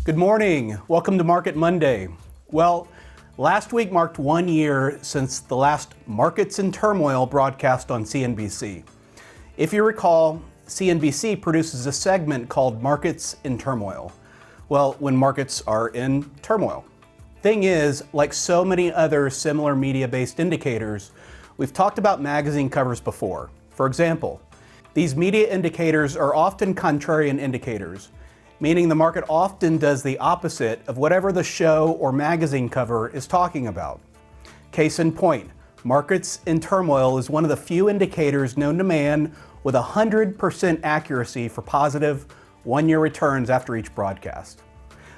Good morning. Welcome to Market Monday. Well, last week marked 1 year since the last Markets in Turmoil broadcast on CNBC. If you recall, CNBC produces a segment called Markets in Turmoil. Well, when markets are in turmoil. Thing is, like so many other similar media-based indicators, we've talked about magazine covers before. For example, these media indicators are often contrarian indicators, meaning the market often does the opposite of whatever the show or magazine cover is talking about. Case in point, Markets in Turmoil is one of the few indicators known to man with 100% accuracy for positive one-year returns after each broadcast.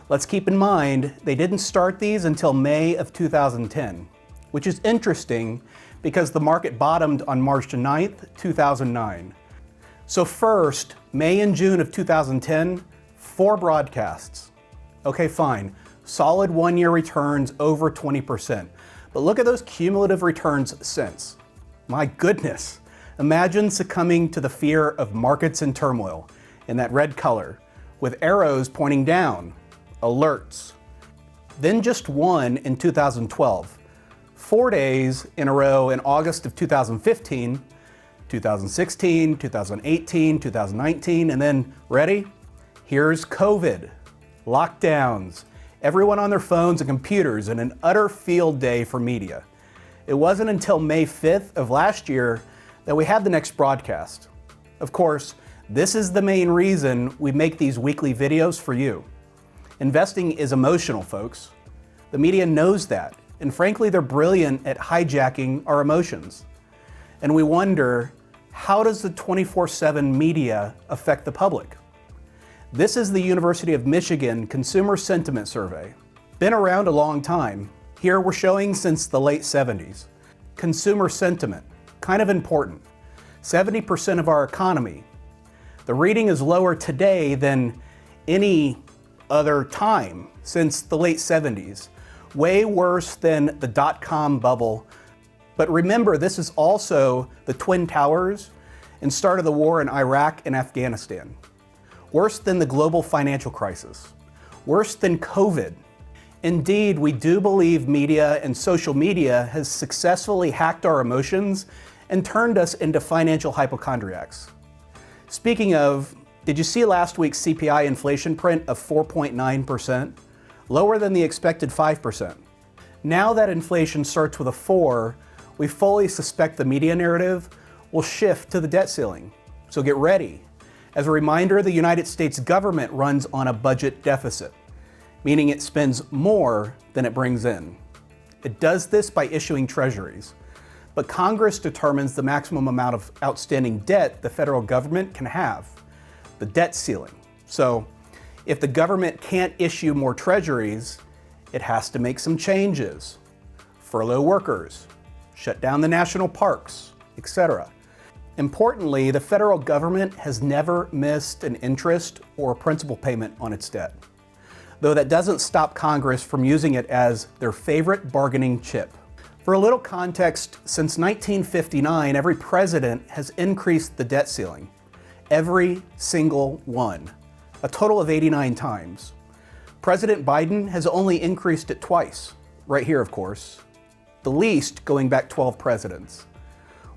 Let's keep in mind, they didn't start these until May of 2010, which is interesting because the market bottomed on March 9th, 2009. So first, May and June of 2010, 4 broadcasts. Okay, fine. Solid one-year returns over 20%. But look at those cumulative returns since. My goodness. Imagine succumbing to the fear of markets in turmoil in that red color, with arrows pointing down, alerts. Then just one in 2012. 4 days in a row in August of 2015, 2016, 2018, 2019, and then, ready? Here's COVID, lockdowns, everyone on their phones and computers, and an utter field day for media. It wasn't until May 5th of last year that we had the next broadcast. Of course, this is the main reason we make these weekly videos for you. Investing is emotional, folks. The media knows that, and frankly, they're brilliant at hijacking our emotions. And we wonder, how does the 24/7 media affect the public? This is the University of Michigan Consumer Sentiment Survey. Been around a long time. Here we're showing since the late 70s. Consumer sentiment, kind of important. 70% of our economy. The reading is lower today than any other time since the late 70s. Way worse than the dot-com bubble. But remember, this is also the Twin Towers and start of the war in Iraq and Afghanistan. Worse than the global financial crisis. Worse than COVID. Indeed, we do believe media and social media has successfully hacked our emotions and turned us into financial hypochondriacs. Speaking of, did you see last week's CPI inflation print of 4.9%? Lower than the expected 5%. Now that inflation starts with a 4, we fully suspect the media narrative will shift to the debt ceiling. So get ready. As a reminder, the United States government runs on a budget deficit, meaning it spends more than it brings in. It does this by issuing treasuries, but Congress determines the maximum amount of outstanding debt the federal government can have, the debt ceiling. So if the government can't issue more treasuries, it has to make some changes, furlough workers, shut down the national parks, etc. Importantly, the federal government has never missed an interest or principal payment on its debt, though that doesn't stop Congress from using it as their favorite bargaining chip. For a little context, since 1959, every president has increased the debt ceiling. Every single one. A total of 89 times. President Biden has only increased it twice. Right here, of course. The least going back 12 presidents.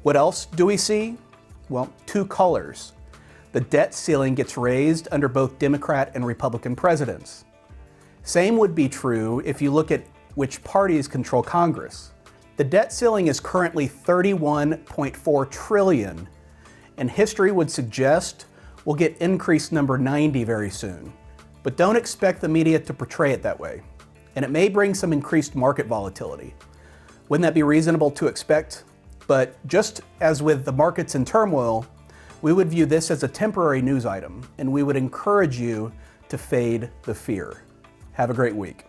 What else do we see? Well, 2 colors. The debt ceiling gets raised under both Democrat and Republican presidents. Same would be true if you look at which parties control Congress. The debt ceiling is currently $31.4 trillion, and history would suggest we'll get increase number 90 very soon. But don't expect the media to portray it that way, and it may bring some increased market volatility. Wouldn't that be reasonable to expect? But just as with the markets in turmoil, we would view this as a temporary news item, and we would encourage you to fade the fear. Have a great week.